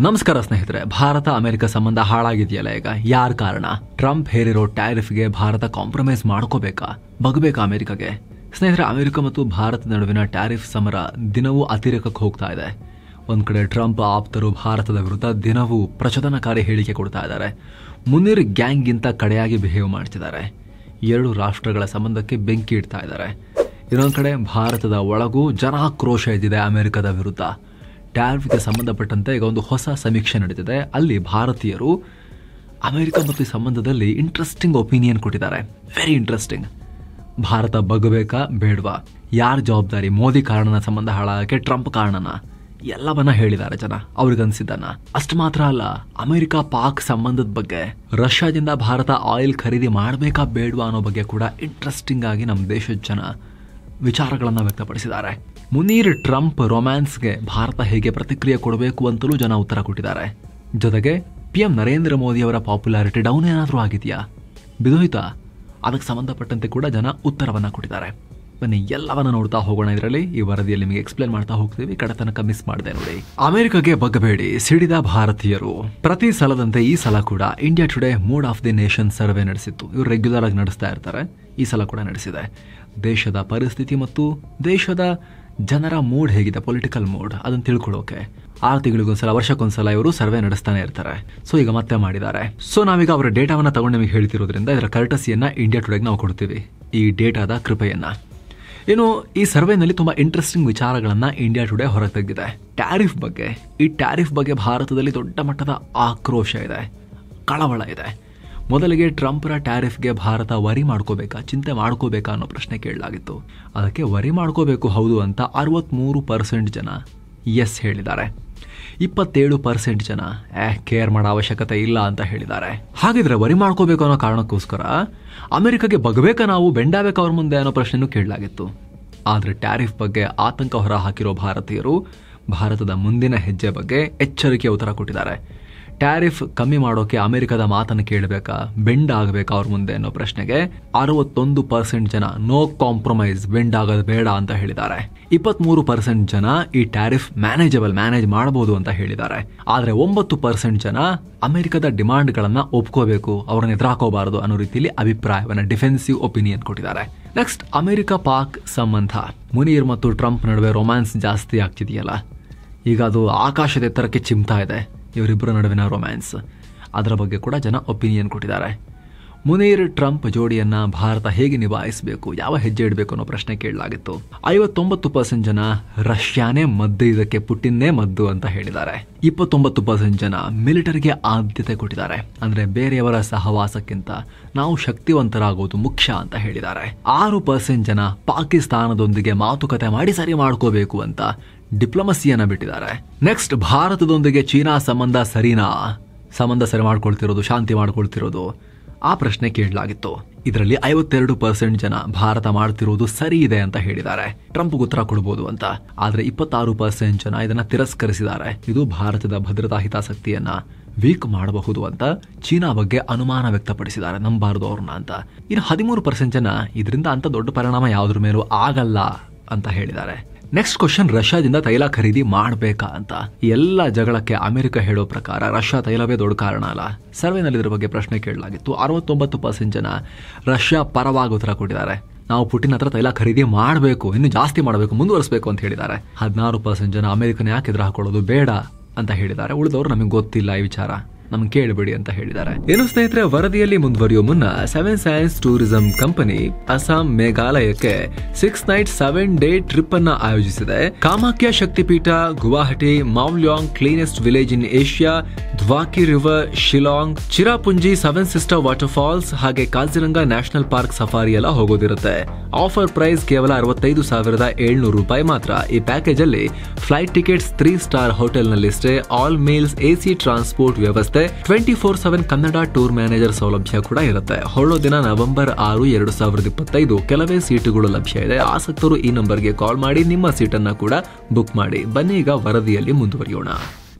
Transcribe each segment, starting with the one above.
ನಮಸ್ಕಾರ ಸ್ನೇಹಿತರೆ, ಭಾರತ ಅಮೆರಿಕ ಸಂಬಂಧ ಹಾಳಾಗಿದೆಯಲ್ಲ ಈಗ. ಯಾರ ಕಾರಣ? ಟ್ರಂಪ್ ಹೇರಿರೋ ಟ್ಯಾರಿಫ್ಗೆ ಭಾರತ ಕಾಂಪ್ರಮೈಸ್ ಮಾಡ್ಕೋಬೇಕಾ, ಬಗ್ಬೇಕಾ ಅಮೆರಿಕಗೆ? ಸ್ನೇಹಿತರೆ, ಅಮೆರಿಕ ಮತ್ತು ಭಾರತ ನಡುವಿನ ಟ್ಯಾರಿಫ್ ಸಮರ ದಿನವೂ ಅತಿರೇಕಕ್ಕೆ ಹೋಗ್ತಾ ಇದೆ. ಒಂದ್ ಕಡೆ ಟ್ರಂಪ್ ಆಪ್ತರು ಭಾರತದ ವಿರುದ್ಧ ದಿನವೂ ಪ್ರಚೋದನಕಾರಿ ಹೇಳಿಕೆ ಕೊಡ್ತಾ ಇದ್ದಾರೆ. ಮುನೀರ್ ಗ್ಯಾಂಗ್ಗಿಂತ ಕಡೆಯಾಗಿ ಬಿಹೇವ್ ಮಾಡ್ತಿದ್ದಾರೆ. ಎರಡು ರಾಷ್ಟ್ರಗಳ ಸಂಬಂಧಕ್ಕೆ ಬೆಂಕಿ ಇಡ್ತಾ ಇದ್ದಾರೆ. ಇನ್ನೊಂದು ಕಡೆ ಭಾರತದ ಒಳಗೂ ಜನಾಕ್ರೋಶ ಇದ್ದಿದೆ ಅಮೆರಿಕದ ವಿರುದ್ಧ. ಟ್ಯಾರಿಫ್ಗೆ ಸಂಬಂಧಪಟ್ಟಂತೆ ಈಗ ಒಂದು ಹೊಸ ಸಮೀಕ್ಷೆ ನಡೆದಿದೆ. ಅಲ್ಲಿ ಭಾರತೀಯರು ಅಮೆರಿಕ ಮತ್ತು ಈ ಸಂಬಂಧದಲ್ಲಿ ಇಂಟ್ರೆಸ್ಟಿಂಗ್ ಒಪಿನಿಯನ್ ಕೊಟ್ಟಿದ್ದಾರೆ. Very interesting. ಭಾರತ ಬಗ್ಬೇಕಾ ಬೇಡವಾ? ಯಾರ ಜವಾಬ್ದಾರಿ? ಮೋದಿ ಕಾರಣನ ಸಂಬಂಧ ಹಾಳಾಗಕ್ಕೆ, ಟ್ರಂಪ್ ಕಾರಣನ? ಎಲ್ಲವನ್ನ ಹೇಳಿದ್ದಾರೆ ಜನ ಅವ್ರಿಗನ್ಸಿದ್ದನ್ನ. ಅಷ್ಟು ಮಾತ್ರ ಅಲ್ಲ, ಅಮೆರಿಕ ಪಾಕ್ ಸಂಬಂಧದ ಬಗ್ಗೆ, ರಷ್ಯಾದಿಂದ ಭಾರತ ಆಯಿಲ್ ಖರೀದಿ ಮಾಡಬೇಕಾ ಬೇಡವಾ ಅನ್ನೋ ಬಗ್ಗೆ ಕೂಡ ಇಂಟ್ರೆಸ್ಟಿಂಗ್ ಆಗಿ ನಮ್ಮ ದೇಶದ ಜನ ವಿಚಾರಗಳನ್ನ ವ್ಯಕ್ತಪಡಿಸಿದ್ದಾರೆ. ಮುನೀರ್ ಟ್ರಂಪ್ ರೊಮ್ಯಾನ್ಸ್ಗೆ ಭಾರತ ಹೇಗೆ ಪ್ರತಿಕ್ರಿಯೆ ಕೊಡಬೇಕು ಅಂತಲೂ ಜನ ಉತ್ತರ ಕೊಟ್ಟಿದ್ದಾರೆ. ಜೊತೆಗೆ PM ನರೇಂದ್ರ ಮೋದಿ ಅವರ ಪಾಪ್ಯುಲಾರಿಟಿ ಡೌನ್ ಏನಾದರೂ ಆಗಿದೆಯಾ, ಬಿದೋಯ್ತಾ? ಅದಕ್ಕೆ ಸಂಬಂಧಪಟ್ಟಂತೆ ಕೂಡ ಜನ ಉತ್ತರವನ್ನ ಕೊಟ್ಟಿದ್ದಾರೆ. ಬನ್ನಿ ಎಲ್ಲವನ್ನ ನೋಡ್ತಾ ಹೋಗೋಣ. ಇದರಲ್ಲಿ ಈ ವರದಿಯಲ್ಲಿ ನಿಮಗೆ ಎಕ್ಸ್ಪ್ಲೇನ್ ಮಾಡ್ತಾ ಹೋಗ್ತೀವಿ. ಕಡೆ ತನಕ ಮಿಸ್ ಮಾಡದೆ ನೋಡಿ. ಅಮೆರಿಕಗೆ ಬಗ್ಗಬೇಡಿ, ಸಿಡಿದ ಭಾರತೀಯರು. ಪ್ರತಿ ಸಲದಂತೆ ಈ ಸಲ ಕೂಡ India today mood of the nation survey ನಡೆಸಿತ್ತು. ಇವರು ರೆಗ್ಯುಲರ್ ಆಗಿ ನಡೆಸ್ತಾ ಇರ್ತಾರೆ. ಈ ಸಲ ಕೂಡ ನಡೆಸಿದೆ. ದೇಶದ ಪರಿಸ್ಥಿತಿ ಮತ್ತು ದೇಶದ ಜನರ ಮೂಡ್ ಹೇಗಿದೆ, ಪೊಲಿಟಿಕಲ್ ಮೂಡ್, ಅದನ್ನ ತಿಳ್ಕೊಳ್ಳೋಕೆ 6 ತಿಂಗಳಿಗೊಂದ್ಸಲ, ವರ್ಷಕ್ಕೊಂದ್ಸಲ ಇವರು ಸರ್ವೆ ನಡೆಸ್ತಾನೆ ಇರ್ತಾರೆ. ಸೊ ಈಗ ಮತ್ತೆ ಮಾಡಿದ್ದಾರೆ. ಸೊ ನಾವೀಗ ಅವರ ಡೇಟಾವನ್ನ ತಗೊಂಡು ನಿಮಗೆ ಹೇಳ್ತಿರೋದ್ರಿಂದ ಇದರ ಕರ್ಟಸಿಯನ್ನ ಇಂಡಿಯಾ ಟುಡೆಗೆ ನಾವು ಕೊಡ್ತೀವಿ, ಈ ಡೇಟಾದ ಕೃಪೆಯನ್ನ. ಏನು, ಈ ಸರ್ವೆನಲ್ಲಿ ತುಂಬಾ ಇಂಟ್ರೆಸ್ಟಿಂಗ್ ವಿಚಾರಗಳನ್ನ ಇಂಡಿಯಾ ಟುಡೇ ಹೊರಗೆ ತೆಗೆದಿದೆ. ಟ್ಯಾರಿಫ್ ಬಗ್ಗೆ. ಈ ಟ್ಯಾರಿಫ್ ಬಗ್ಗೆ ಭಾರತದಲ್ಲಿ ದೊಡ್ಡ ಮಟ್ಟದ ಆಕ್ರೋಶ ಇದೆ, ಕಳವಳ ಇದೆ. ಮೊದಲಿಗೆ ಟ್ರಂಪ್ರ ಟ್ಯಾರಿಫ್ಗೆ ಭಾರತ ವರಿ ಮಾಡ್ಕೋಬೇಕಾ, ಚಿಂತೆ ಮಾಡ್ಕೋಬೇಕಾ ಅನ್ನೋ ಪ್ರಶ್ನೆ ಕೇಳಲಾಗಿತ್ತು. ಅದಕ್ಕೆ ವರಿ ಮಾಡ್ಕೋಬೇಕು ಹೌದು ಅಂತ 63% ಜನ ಎಸ್ ಹೇಳಿದ್ದಾರೆ. 27% ಜನ ಕೇರ್ ಮಾಡೋ ಅವಶ್ಯಕತೆ ಇಲ್ಲ ಅಂತ ಹೇಳಿದ್ದಾರೆ. ಹಾಗಿದ್ರೆ ವರಿ ಮಾಡ್ಕೋಬೇಕು ಅನ್ನೋ ಕಾರಣಕ್ಕೋಸ್ಕರ ಅಮೆರಿಕಗೆ ಬಗ್ಬೇಕಾ, ನಾವು ಬೆಂಡಾಬೇಕಾ ಅವ್ರ ಮುಂದೆ ಅನ್ನೋ ಪ್ರಶ್ನೆನೂ ಕೇಳಲಾಗಿತ್ತು. ಆದ್ರೆ ಟ್ಯಾರಿಫ್ ಬಗ್ಗೆ ಆತಂಕ ಹೊರ ಹಾಕಿರೋ ಭಾರತೀಯರು ಭಾರತದ ಮುಂದಿನ ಹೆಜ್ಜೆ ಬಗ್ಗೆ ಎಚ್ಚರಿಕೆ ಉತ್ತರ ಕೊಟ್ಟಿದ್ದಾರೆ. ಟ್ಯಾರಿಫ್ ಕಮ್ಮಿ ಮಾಡೋಕೆ ಅಮೆರಿಕದ ಮಾತನ್ನು ಕೇಳಬೇಕಾ, ಬೆಂಡ್ ಆಗಬೇಕಾ ಅವ್ರ ಮುಂದೆ ಅನ್ನೋ ಪ್ರಶ್ನೆಗೆ 61% ಜನ ನೋ ಕಾಂಪ್ರಮೈಸ್, ಬೆಂಡ್ ಆಗೋದು ಬೇಡ ಅಂತ ಹೇಳಿದ್ದಾರೆ. 23% ಜನ ಈ ಟ್ಯಾರಿಫ್ ಮ್ಯಾನೇಜ್ ಮಾಡಬಹುದು ಅಂತ ಹೇಳಿದ್ದಾರೆ. ಆದ್ರೆ 9% ಜನ ಅಮೆರಿಕದ ಡಿಮಾಂಡ್ಗಳನ್ನ ಒಪ್ಕೋಬೇಕು, ಅವ್ರನ್ನ ಎದುರಾಕೋಬಾರದು ಅನ್ನೋ ರೀತಿಯಲ್ಲಿ ಅಭಿಪ್ರಾಯವನ್ನ, ಡಿಫೆನ್ಸಿವ್ ಒಪಿನಿಯನ್ ಕೊಟ್ಟಿದ್ದಾರೆ. ನೆಕ್ಸ್ಟ್, ಅಮೆರಿಕ ಪಾಕ್ ಸಂಬಂಧ. ಮುನೀರ್ ಮತ್ತು ಟ್ರಂಪ್ ನಡುವೆ ರೊಮ್ಯಾನ್ಸ್ ಜಾಸ್ತಿ ಆಗ್ತಿದೆಯಲ್ಲ, ಈಗ ಅದು ಆಕಾಶದ ಎತ್ತರಕ್ಕೆ ಚಿಮ್ತಾ ಇದೆ. ಇವರಿಬ್ಬರ ನಡುವಿನ ರೊಮ್ಯಾನ್ಸ್, ಅದರ ಬಗ್ಗೆ ಕೂಡ ಜನ ಒಪಿನಿಯನ್ ಕೊಟ್ಟಿದ್ದಾರೆ. ಮುನೀರ್ ಟ್ರಂಪ್ ಜೋಡಿಯನ್ನ ಭಾರತ ಹೇಗೆ ನಿಭಾಯಿಸಬೇಕು, ಯಾವ ಹೆಜ್ಜೆ ಇಡಬೇಕು ಅನ್ನೋ ಪ್ರಶ್ನೆ ಕೇಳಲಾಗಿತ್ತು. 59% ಜನ ರಷ್ಯಾನೇ ಮದ್ದು, ಇದಕ್ಕೆ ಪುಟಿನ್ನೇ ಮದ್ದು ಅಂತ ಹೇಳಿದ್ದಾರೆ. 29% ಜನ ಮಿಲಿಟರಿಗೆ ಆದ್ಯತೆ ಕೊಟ್ಟಿದ್ದಾರೆ. ಅಂದ್ರೆ ಬೇರೆಯವರ ಸಹವಾಸಕ್ಕಿಂತ ನಾವು ಶಕ್ತಿವಂತರಾಗೋದು ಮುಖ್ಯ ಅಂತ ಹೇಳಿದ್ದಾರೆ. 6% ಜನ ಪಾಕಿಸ್ತಾನದೊಂದಿಗೆ ಮಾತುಕತೆ ಮಾಡಿ ಸರಿ ಮಾಡ್ಕೋಬೇಕು ಅಂತ ಡಿಪ್ಲೊಮಸಿಯನ್ನ ಬಿಟ್ಟಿದ್ದಾರೆ. ನೆಕ್ಸ್ಟ್, ಭಾರತದೊಂದಿಗೆ ಚೀನಾ ಸಂಬಂಧ ಸರಿನಾ, ಸಂಬಂಧ ಸರಿ ಮಾಡ್ಕೊಳ್ತಿರೋದು, ಶಾಂತಿ ಮಾಡ್ಕೊಳ್ತಿರೋದು, ಆ ಪ್ರಶ್ನೆ ಕೇಳಲಾಗಿತ್ತು. ಇದರಲ್ಲಿ 52% ಜನ ಭಾರತ ಮಾಡ್ತಿರೋದು ಸರಿ ಇದೆ ಅಂತ ಹೇಳಿದ್ದಾರೆ, ಟ್ರಂಪ್ ಉತ್ತರ ಕೊಡಬಹುದು ಅಂತ. ಆದ್ರೆ 26% ಜನ ಇದನ್ನ ತಿರಸ್ಕರಿಸಿದ್ದಾರೆ. ಇದು ಭಾರತದ ಭದ್ರತಾ ಹಿತಾಸಕ್ತಿಯನ್ನ ವೀಕ್ ಮಾಡಬಹುದು ಅಂತ ಚೀನಾ ಬಗ್ಗೆ ಅನುಮಾನ ವ್ಯಕ್ತಪಡಿಸಿದ್ದಾರೆ, ನಂಬಾರದು ಅವ್ರನ್ನ ಅಂತ. ಇನ್ನು 13% ಜನ ಇದರಿಂದ ಅಂತ ದೊಡ್ಡ ಪರಿಣಾಮ ಯಾವುದ್ರ ಮೇಲೂ ಆಗಲ್ಲ ಅಂತ ಹೇಳಿದ್ದಾರೆ. ನೆಕ್ಸ್ಟ್ ಕ್ವಶನ್, ರಷ್ಯಾದಿಂದ ತೈಲ ಖರೀದಿ ಮಾಡಬೇಕಾ ಅಂತ. ಎಲ್ಲ ಜಗಳಕ್ಕೆ ಅಮೆರಿಕ ಹೇಳೋ ಪ್ರಕಾರ ರಷ್ಯಾ ತೈಲವೇ ದೊಡ್ಡ ಕಾರಣ ಅಲ್ಲ. ಸರ್ವೆನಲ್ಲಿ ಇದರ ಬಗ್ಗೆ ಪ್ರಶ್ನೆ ಕೇಳಲಾಗಿತ್ತು. 69% ಜನ ರಷ್ಯಾ ಪರವಾಗಿ ಉತ್ತರ ಕೊಟ್ಟಿದ್ದಾರೆ. ನಾವು ಪುಟಿನ್ ಹತ್ರ ತೈಲ ಖರೀದಿ ಮಾಡಬೇಕು, ಇನ್ನು ಜಾಸ್ತಿ ಮಾಡಬೇಕು, ಮುಂದುವರಿಸಬೇಕು ಅಂತ ಹೇಳಿದ್ದಾರೆ. 16% ಜನ ಅಮೆರಿಕನ ಯಾಕೆ ಎದುರು ಹಾಕೊಳ್ಳೋದು ಬೇಡ ಅಂತ ಹೇಳಿದ್ದಾರೆ. ಉಳಿದವರು ನಮಗೆ ಗೊತ್ತಿಲ್ಲ ಈ ವಿಚಾರ, ನಮ್ಗೆ ಕೇಳಬೇಡಿ ಅಂತ ಹೇಳಿದ್ದಾರೆ. ಏನು ಸ್ನೇಹಿತರೆ, ವರದಿಯಲ್ಲಿ ಮುಂದುವರಿಯುವ ಮುನ್ನ 7 ಸೈನ್ಸ್ ಟೂರಿಸಂ ಕಂಪನಿ ಅಸ್ಸಾಂ ಮೇಘಾಲಯಕ್ಕೆ 6 ನೈಟ್ 7 ಡೇ ಟ್ರಿಪ್ ಅನ್ನ ಆಯೋಜಿಸಿದೆ. Kamakhya Shaktipeeth, Guwahati, Mawlynnong cleanest village in Asia, Dawki river, Shillong, Cherrapunji, 7 sister waterfalls ಹಾಗೆ ಕಾಜಿರಂಗ ನ್ಯಾಷನಲ್ ಪಾರ್ಕ್ ಸಫಾರಿ ಎಲ್ಲ ಹೋಗೋದಿರುತ್ತೆ. ಆಫರ್ ಪ್ರೈಸ್ ಕೇವಲ 65,700 ರೂಪಾಯಿ ಮಾತ್ರ. ಈ ಪ್ಯಾಕೇಜ್ ಅಲ್ಲಿ ಫ್ಲೈಟ್ ಟಿಕೆಟ್ಸ್, 3 ಸ್ಟಾರ್ ಹೋಟೆಲ್ ನಲ್ಲಿ stay, all meals, AC transport ವ್ಯವಸ್ಥೆ, 24/7 ಕನ್ನಡ ಟೂರ್ ಮ್ಯಾನೇಜರ್ ಸೌಲಭ್ಯ ಕೂಡ ಇರುತ್ತೆ. ಹೊರಡೋ ದಿನ ನವೆಂಬರ್ 6, 2025. ಕೆಲವೇ ಸೀಟುಗಳು ಲಭ್ಯ ಇದೆ. ಆಸಕ್ತರು ಈ ನಂಬರ್ಗೆ ಕಾಲ್ ಮಾಡಿ ನಿಮ್ಮ ಸೀಟನ್ನ ಕೂಡ ಬುಕ್ ಮಾಡಿ. ಬನ್ನಿ ಈಗ ವರದಿಯಲ್ಲಿ ಮುಂದುವರಿಯೋಣ.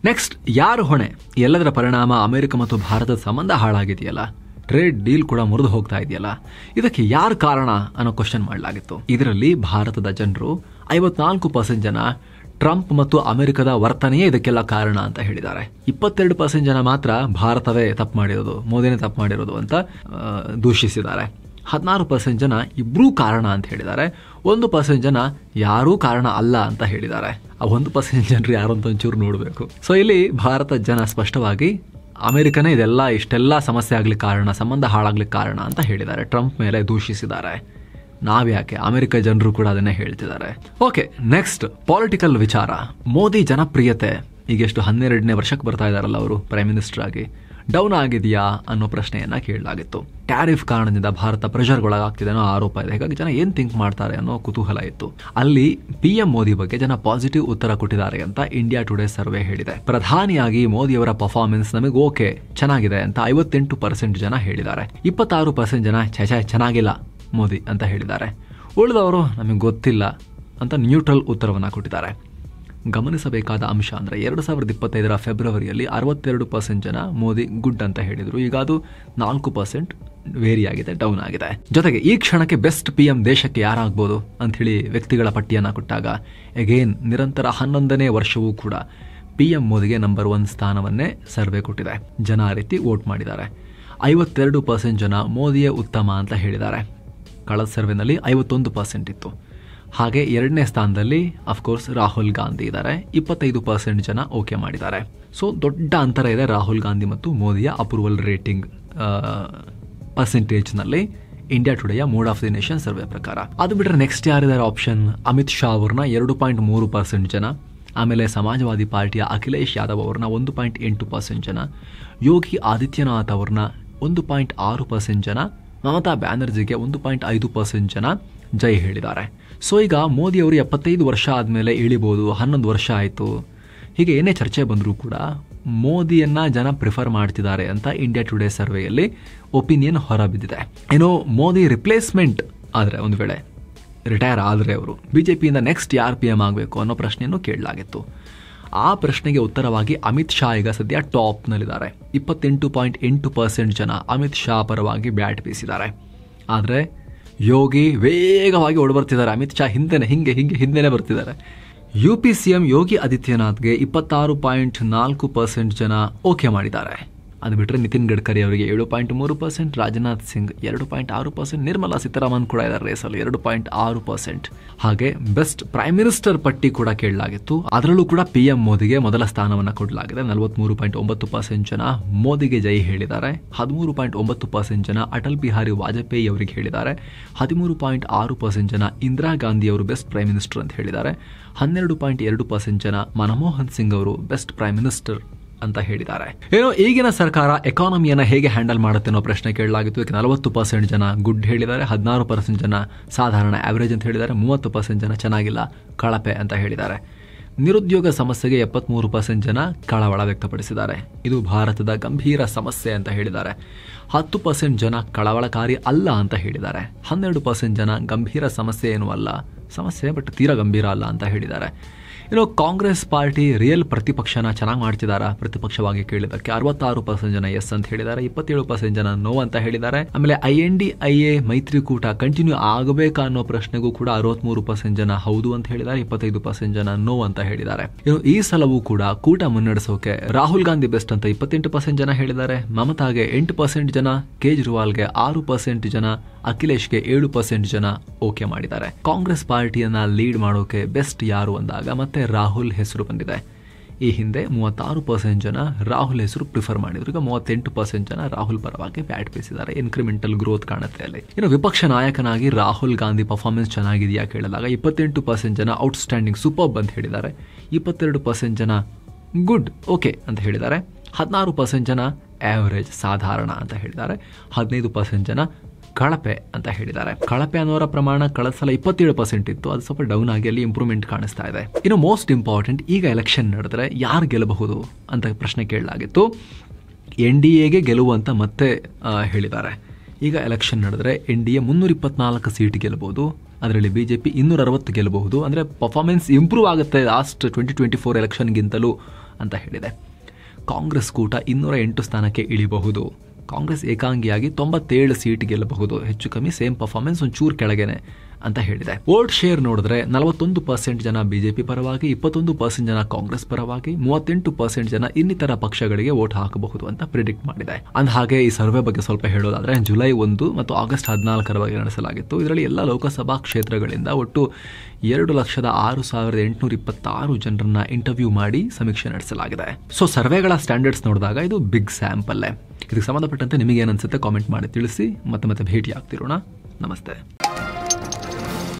ನೆಕ್ಸ್ಟ್, ಯಾರು ಹೊಣೆ? ಎಲ್ಲದರ ಪರಿಣಾಮ ಅಮೆರಿಕ ಮತ್ತು ಭಾರತದ ಸಂಬಂಧ ಹಾಳಾಗಿದೆಯಲ್ಲ, ಟ್ರೇಡ್ ಡೀಲ್ ಕೂಡ ಮುರಿದು ಹೋಗ್ತಾ ಇದೆಯಲ್ಲ, ಇದಕ್ಕೆ ಯಾರು ಕಾರಣ ಅನ್ನೋ ಕ್ವಶನ್ ಮಾಡಲಾಗಿತ್ತು. ಇದರಲ್ಲಿ ಭಾರತದ ಜನರು 54% ಜನ ಟ್ರಂಪ್ ಮತ್ತು ಅಮೆರಿಕದ ವರ್ತನೆಯೇ ಇದಕ್ಕೆಲ್ಲ ಕಾರಣ ಅಂತ ಹೇಳಿದ್ದಾರೆ. 22% ಜನ ಮಾತ್ರ ಭಾರತವೇ ತಪ್ಪು ಮಾಡಿರೋದು, ಮೋದಿನೇ ತಪ್ಪು ಮಾಡಿರೋದು ಅಂತ ದೂಷಿಸಿದ್ದಾರೆ. 16% ಜನ ಇಬ್ಬರೂ ಕಾರಣ ಅಂತ ಹೇಳಿದ್ದಾರೆ. 1% ಜನ ಯಾರೂ ಕಾರಣ ಅಲ್ಲ ಅಂತ ಹೇಳಿದ್ದಾರೆ. ಆ 1% ಜನರು ಯಾರು ಅಂತ ಒಂಚೂರು ನೋಡಬೇಕು. ಸೊ ಇಲ್ಲಿ ಭಾರತದ ಜನ ಸ್ಪಷ್ಟವಾಗಿ ಅಮೆರಿಕನೇ ಇಷ್ಟೆಲ್ಲ ಸಮಸ್ಯೆ ಆಗ್ಲಿಕ್ಕೆ ಕಾರಣ, ಸಂಬಂಧ ಹಾಳಾಗ್ಲಿಕ್ಕೆ ಕಾರಣ ಅಂತ ಹೇಳಿದ್ದಾರೆ. ಟ್ರಂಪ್ ಮೇಲೆ ದೂಷಿಸಿದ್ದಾರೆ. ನಾವ್ಯಾಕೆ, ಅಮೆರಿಕ ಜನರು ಕೂಡ ಅದನ್ನೇ ಹೇಳ್ತಿದ್ದಾರೆ. ಓಕೆ, ನೆಕ್ಸ್ಟ್ ಪೊಲಿಟಿಕಲ್ ವಿಚಾರ. ಮೋದಿ ಜನಪ್ರಿಯತೆ ಈಗ ಎಷ್ಟು 12ನೇ ವರ್ಷಕ್ಕೆ ಬರ್ತಾ ಇದಾರಲ್ಲ ಅವರು ಪ್ರೈಮ್ ಮಿನಿಸ್ಟರ್ ಆಗಿ, ಡೌನ್ ಆಗಿದೆಯಾ ಅನ್ನೋ ಪ್ರಶ್ನೆಯನ್ನ ಕೇಳಲಾಗಿತ್ತು. ಟ್ಯಾರಿಫ್ ಕಾರಣದಿಂದ ಭಾರತ ಪ್ರೆಷರ್ಗೊಳಗಾಗ್ತಿದೆ ಅನ್ನೋ ಆರೋಪ ಇದೆ. ಹೀಗಾಗಿ ಜನ ಏನ್ ಥಿಂಕ್ ಮಾಡ್ತಾರೆ ಅನ್ನೋ ಕುತೂಹಲ ಇತ್ತು. ಅಲ್ಲಿ PM ಮೋದಿ ಬಗ್ಗೆ ಜನ ಪಾಸಿಟಿವ್ ಉತ್ತರ ಕೊಟ್ಟಿದ್ದಾರೆ ಅಂತ ಇಂಡಿಯಾ ಟುಡೇ ಸರ್ವೆ ಹೇಳಿದೆ. ಪ್ರಧಾನಿಯಾಗಿ ಮೋದಿಯವರ ಪರ್ಫಾರ್ಮೆನ್ಸ್ ನಮಗೆ ಓಕೆ, ಚೆನ್ನಾಗಿದೆ ಅಂತ 58% ಜನ ಹೇಳಿದ್ದಾರೆ. 26% ಜನ ಚೆನ್ನಾಗಿಲ್ಲ ಮೋದಿ ಅಂತ ಹೇಳಿದ್ದಾರೆ. ಉಳಿದವರು ನಮಗೆ ಗೊತ್ತಿಲ್ಲ ಅಂತ ನ್ಯೂಟ್ರಲ್ ಉತ್ತರವನ್ನು ಕೊಟ್ಟಿದ್ದಾರೆ. ಗಮನಿಸಬೇಕಾದ ಅಂಶ ಅಂದರೆ 2025 ಫೆಬ್ರವರಿಯಲ್ಲಿ 62% ಜನ ಮೋದಿ ಗುಡ್ ಅಂತ ಹೇಳಿದ್ರು. ಈಗ ಅದು 4% ವೇರಿ ಆಗಿದೆ, ಡೌನ್ ಆಗಿದೆ. ಜೊತೆಗೆ ಈ ಕ್ಷಣಕ್ಕೆ ಬೆಸ್ಟ್ PM ದೇಶಕ್ಕೆ ಯಾರಾಗ್ಬೋದು ಅಂತ ಹೇಳಿ ವ್ಯಕ್ತಿಗಳ ಪಟ್ಟಿಯನ್ನು ಕೊಟ್ಟಾಗ ಅಗೇನ್ ನಿರಂತರ 11ನೇ ವರ್ಷವೂ ಕೂಡ PM ಮೋದಿಗೆ ನಂಬರ್ 1 ಸ್ಥಾನವನ್ನೇ ಸರ್ವೆ ಕೊಟ್ಟಿದೆ. ಜನ ಆ ರೀತಿ ವೋಟ್ ಮಾಡಿದ್ದಾರೆ. 52% ಜನ ಮೋದಿಯೇ ಉತ್ತಮ ಅಂತ ಹೇಳಿದ್ದಾರೆ. ಕಳೆದ ಸರ್ವೆನಲ್ಲಿ 51% ಇತ್ತು. ಹಾಗೆ 2ನೇ ಸ್ಥಾನದಲ್ಲಿ ಅಫ್ಕೋರ್ಸ್ ರಾಹುಲ್ ಗಾಂಧಿ ಇದ್ದಾರೆ. 25% ಜನ ಓಕೆ ಮಾಡಿದ್ದಾರೆ. ಸೊ ದೊಡ್ಡ ಅಂತರ ಇದೆ ರಾಹುಲ್ ಗಾಂಧಿ ಮತ್ತು ಮೋದಿಯ ಅಪ್ರೂವಲ್ ರೇಟಿಂಗ್ ಪರ್ಸೆಂಟೇಜ್ನಲ್ಲಿ ಇಂಡಿಯಾ ಟುಡೆಯ mood of the nation survey ಪ್ರಕಾರ. ಅದು ಬಿಟ್ಟರೆ ನೆಕ್ಸ್ಟ್ ಯಾರಿದ್ದಾರೆ ಆಪ್ಷನ್? ಅಮಿತ್ ಶಾ ಅವ್ರನ್ನ 2.3% ಜನ, ಆಮೇಲೆ ಸಮಾಜವಾದಿ ಪಾರ್ಟಿಯ ಅಖಿಲೇಶ್ ಯಾದವ್ ಅವ್ರನ್ನ 1.8% ಜನ, ಯೋಗಿ ಆದಿತ್ಯನಾಥ್ ಅವ್ರನ್ನ 1.6% ಜನ, ಮಮತಾ ಬ್ಯಾನರ್ಜಿಗೆ 1.5% ಜನ ಜೈ ಹೇಳಿದ್ದಾರೆ. ಸೊ ಈಗ ಮೋದಿ ಅವರು 75 ವರ್ಷ ಆದಮೇಲೆ ಇಳಿಬೋದು, 11 ವರ್ಷ ಆಯಿತು, ಹೀಗೆ ಏನೇ ಚರ್ಚೆ ಬಂದರೂ ಕೂಡ ಮೋದಿಯನ್ನ ಜನ ಪ್ರಿಫರ್ ಮಾಡ್ತಿದ್ದಾರೆ ಅಂತ ಇಂಡಿಯಾ ಟುಡೇ ಸರ್ವೆಯಲ್ಲಿ ಒಪಿನಿಯನ್ ಹೊರಬಿದ್ದಿದೆ. ಏನೋ ಮೋದಿ ರಿಪ್ಲೇಸ್ಮೆಂಟ್ ಆದರೆ, ಒಂದು ವೇಳೆ ರಿಟೈರ್ ಆದರೆ ಅವರು ಬಿಜೆಪಿಯಿಂದ ನೆಕ್ಸ್ಟ್ ಯಾರು PM ಆಗಬೇಕು ಅನ್ನೋ ಪ್ರಶ್ನೆಯನ್ನು ಕೇಳಲಾಗಿತ್ತು. ಆ ಪ್ರಶ್ನೆಗೆ ಉತ್ತರವಾಗಿ ಅಮಿತ್ ಶಾ ಈಗ ಸದ್ಯ ಟಾಪ್ನಲ್ಲಿದ್ದಾರೆ. 28.8% ಜನ ಅಮಿತ್ ಶಾ ಪರವಾಗಿ ಬ್ಯಾಟ್ ಬೀಸಿದ್ದಾರೆ. ಆದರೆ ಯೋಗಿ ವೇಗವಾಗಿ ಓಡ್ಬರ್ತಿದ್ದಾರೆ. ಅಮಿತ್ ಶಾ ಹಿಂದೆನೇ ಬರ್ತಿದ್ದಾರೆ. UP CM ಯೋಗಿ ಆದಿತ್ಯನಾಥ್ಗೆ 26.4% ಜನ ಓಕೆ ಮಾಡಿದ್ದಾರೆ. ಅದು ಬಿಟ್ಟರೆ ನಿತಿನ್ ಗಡ್ಕರಿ ಅವರಿಗೆ 7.3%, ರಾಜನಾಥ್ ಸಿಂಗ್ 2.6%, ನಿರ್ಮಲಾ ಸೀತಾರಾಮನ್ ಕೂಡ ಇದ್ದಾರೆ ರೇಸಲ್ಲಿ 2.6%. ಹಾಗೆ ಬೆಸ್ಟ್ ಪ್ರೈಮ್ ಮಿನಿಸ್ಟರ್ ಪಟ್ಟಿ ಕೂಡ ಕೇಳಲಾಗಿತ್ತು. ಅದರಲ್ಲೂ ಕೂಡ PM ಮೋದಿಗೆ ಮೊದಲ ಸ್ಥಾನವನ್ನು ಕೊಡಲಾಗಿದೆ. 43.9% ಜನ ಮೋದಿಗೆ ಜೈ ಹೇಳಿದ್ದಾರೆ. 13.9% ಜನ ಅಟಲ್ ಬಿಹಾರಿ ವಾಜಪೇಯಿ ಅವರಿಗೆ ಹೇಳಿದ್ದಾರೆ. 13.6% ಜನ ಇಂದಿರಾ ಗಾಂಧಿ ಅವರು ಬೆಸ್ಟ್ ಪ್ರೈಮ್ ಮಿನಿಸ್ಟರ್ ಅಂತ ಹೇಳಿದ್ದಾರೆ. 12.2% ಜನ ಮನಮೋಹನ್ ಸಿಂಗ್ ಅವರು ಬೆಸ್ಟ್ ಪ್ರೈಮ್ ಮಿನಿಸ್ಟರ್ ಅಂತ ಹೇಳಿದ್ದಾರೆ. ಏನೋ ಈಗಿನ ಸರ್ಕಾರ ಎಕಾನಮಿಯನ್ನ ಹೇಗೆ ಹ್ಯಾಂಡಲ್ ಮಾಡುತ್ತೆ ಅನ್ನೋ ಪ್ರಶ್ನೆ ಕೇಳಲಾಗಿತ್ತು. 40% ಜನ ಗುಡ್ ಹೇಳಿದ್ದಾರೆ, 16% ಜನ ಸಾಧಾರಣ ಆವರೇಜ್ ಅಂತ ಹೇಳಿದ್ದಾರೆ, 30% ಜನ ಚೆನ್ನಾಗಿಲ್ಲ ಕಳಪೆ ಅಂತ ಹೇಳಿದ್ದಾರೆ. ನಿರುದ್ಯೋಗ ಸಮಸ್ಯೆಗೆ 73% ಜನ ಕಳವಳ ವ್ಯಕ್ತಪಡಿಸಿದ್ದಾರೆ. ಇದು ಭಾರತದ ಗಂಭೀರ ಸಮಸ್ಯೆ ಅಂತ ಹೇಳಿದ್ದಾರೆ. 10% ಜನ ಕಳವಳಕಾರಿ ಅಲ್ಲ ಅಂತ ಹೇಳಿದ್ದಾರೆ. 12% ಜನ ಗಂಭೀರ ಸಮಸ್ಯೆ ಏನೂ ಅಲ್ಲ, ಸಮಸ್ಯೆ ಬಟ್ ತೀರಾ ಗಂಭೀರ ಅಲ್ಲ ಅಂತ ಹೇಳಿದ್ದಾರೆ. ಇನ್ನು ಕಾಂಗ್ರೆಸ್ ಪಾರ್ಟಿ ರಿಯಲ್ ಪ್ರತಿಪಕ್ಷನ ಚೆನ್ನಾಗಿ ಮಾಡ್ತಿದಾರಾ ಪ್ರತಿಪಕ್ಷವಾಗಿ ಕೇಳಿದಕ್ಕೆ 66% ಜನ ಎಸ್ ಅಂತ ಹೇಳಿದ್ದಾರೆ, 27% ಜನ ನೋ ಅಂತ ಹೇಳಿದ್ದಾರೆ. ಆಮೇಲೆ INDIA ಮೈತ್ರಿಕೂಟ ಕಂಟಿನ್ಯೂ ಆಗಬೇಕಾ ಅನ್ನೋ ಪ್ರಶ್ನೆಗೂ ಕೂಡ 63% ಜನ ಹೌದು ಅಂತ ಹೇಳಿದ್ದಾರೆ, 25% ಜನ ನೋ ಅಂತ ಹೇಳಿದ್ದಾರೆ. ಇನ್ನು ಈ ಸಲವೂ ಕೂಡ ಕೂಟ ಮುನ್ನಡೆಸೋಕೆ ರಾಹುಲ್ ಗಾಂಧಿ ಬೆಸ್ಟ್ ಅಂತ 28% ಜನ ಹೇಳಿದ್ದಾರೆ, ಮಮತಾಗೆ 8% ಜನ, ಕೇಜ್ರಿವಾಲ್ಗೆ 6% ಜನ, ಅಖಿಲೇಶ್ಗೆ 7% ಜನ ಓಕೆ ಮಾಡಿದ್ದಾರೆ. ಕಾಂಗ್ರೆಸ್ ಪಾರ್ಟಿಯನ್ನ ಲೀಡ್ ಮಾಡೋಕೆ ಬೆಸ್ಟ್ ಯಾರು ಅಂದಾಗ ಮತ್ತೆ ರಾಹುಲ್ ಹೆಸರು ಬಂದಿದೆ. ಈ ಹಿಂದೆ 36% ಜನ ರಾಹುಲ್ ಹೆಸರು ಪ್ರಿಫರ್ ಮಾಡಿದ್ರು. ಈಗ 38% ಜನ ರಾಹುಲ್ ಪರವಾಗಿ ಬ್ಯಾಟ್ ಬೀಸಿದ್ದಾರೆ. ಇನ್ಕ್ರಿಮೆಂಟಲ್ ಗ್ರೋತ್ ಕಾಣುತ್ತೆ ಅಲ್ಲಿ. ಇನ್ನು ವಿಪಕ್ಷ ನಾಯಕನಾಗಿ ರಾಹುಲ್ ಗಾಂಧಿ ಪರ್ಫಾರ್ಮೆನ್ಸ್ ಚೆನ್ನಾಗಿದೆಯಾ ಕೇಳಿದಾಗ 28% ಜನ ಔಟ್ಸ್ಟ್ಯಾಂಡಿಂಗ್ ಸೂಪರ್ಬ್ ಅಂತ ಹೇಳಿದ್ದಾರೆ, 22% ಜನ ಗುಡ್ ಓಕೆ ಅಂತ ಹೇಳಿದ್ದಾರೆ, 16% ಜನ ಆವರೇಜ್ ಸಾಧಾರಣ ಅಂತ ಹೇಳಿದ್ದಾರೆ, 15% ಜನ ಕಳಪೆ ಅಂತ ಹೇಳಿದ್ದಾರೆ. ಕಳಪೆ ಅನ್ನೋರ ಪ್ರಮಾಣ ಕಳೆದ ಸಲ 27% ಇತ್ತು, ಅದು ಸ್ವಲ್ಪ ಡೌನ್ ಆಗಿ ಅಲ್ಲಿ ಇಂಪ್ರೂವ್ಮೆಂಟ್ ಕಾಣಿಸ್ತಾ ಇದೆ. ಇನ್ನು ಮೋಸ್ಟ್ ಇಂಪಾರ್ಟೆಂಟ್, ಈಗ ಎಲೆಕ್ಷನ್ ನಡೆದ್ರೆ ಯಾರು ಗೆಲ್ಲಬಹುದು ಅಂತ ಪ್ರಶ್ನೆ ಕೇಳಲಾಗಿತ್ತು. NDAಗೆ ಗೆಲುವು ಅಂತ ಮತ್ತೆ ಹೇಳಿದ್ದಾರೆ. ಈಗ ಎಲೆಕ್ಷನ್ ನಡೆದ್ರೆ NDA 324 ಸೀಟ್ ಗೆಲ್ಲಬಹುದು, ಅದರಲ್ಲಿ BJP 260 ಗೆಲ್ಲಬಹುದು. ಅಂದರೆ ಪರ್ಫಾರ್ಮೆನ್ಸ್ ಇಂಪ್ರೂವ್ ಆಗುತ್ತೆ ಲಾಸ್ಟ್ 2024 ಎಲೆಕ್ಷನ್ಗಿಂತಲೂ ಅಂತ ಹೇಳಿದೆ. ಕಾಂಗ್ರೆಸ್ ಕೂಟ 208 ಸ್ಥಾನಕ್ಕೆ ಇಳಿಬಹುದು. ಕಾಂಗ್ರೆಸ್ ಏಕಾಂಗಿಯಾಗಿ 97 ಸೀಟ್ ಗೆಲ್ಲಬಹುದು, ಹೆಚ್ಚು ಕಮ್ಮಿ ಸೇಮ್ ಪರ್ಫಾರ್ಮೆನ್ಸ್, ಒಂಚೂರು ಕೆಳಗೇನೆ ಅಂತ ಹೇಳಿದೆ. ವೋಟ್ ಶೇರ್ ನೋಡಿದ್ರೆ 41% ಜನ ಬಿಜೆಪಿ ಪರವಾಗಿ, 21% ಜನ ಕಾಂಗ್ರೆಸ್ ಪರವಾಗಿ, 38% ಜನ ಇನ್ನಿತರ ಪಕ್ಷಗಳಿಗೆ ವೋಟ್ ಹಾಕಬಹುದು ಅಂತ ಪ್ರಿಡಿಕ್ಟ್ ಮಾಡಿದೆ. ಅಂದ ಹಾಗೆ ಈ ಸರ್ವೆ ಬಗ್ಗೆ ಸ್ವಲ್ಪ ಹೇಳೋದಾದ್ರೆ ಜುಲೈ 1 ಮತ್ತು ಆಗಸ್ಟ್ 14 ಬಗ್ಗೆ ನಡೆಸಲಾಗಿತ್ತು. ಇದರಲ್ಲಿ ಎಲ್ಲ ಲೋಕಸಭಾ ಕ್ಷೇತ್ರಗಳಿಂದ ಒಟ್ಟು 2,06,826 ಜನರನ್ನ ಇಂಟರ್ವ್ಯೂ ಮಾಡಿ ಸಮೀಕ್ಷೆ ನಡೆಸಲಾಗಿದೆ. ಸೊ ಸರ್ವೆಗಳ ಸ್ಟ್ಯಾಂಡರ್ಡ್ಸ್ ನೋಡಿದಾಗ ಇದು ಬಿಗ್ ಸ್ಯಾಂಪಲ್. ಇದಕ್ಕೆ ಸಂಬಂಧಪಟ್ಟಂತೆ ನಿಮಗೆ ಏನನ್ಸುತ್ತೆ ಕಾಮೆಂಟ್ ಮಾಡಿ ತಿಳಿಸಿ. ಮತ್ತೆ ಭೇಟಿ ಆಗ್ತಿರೋಣ. ನಮಸ್ತೆ.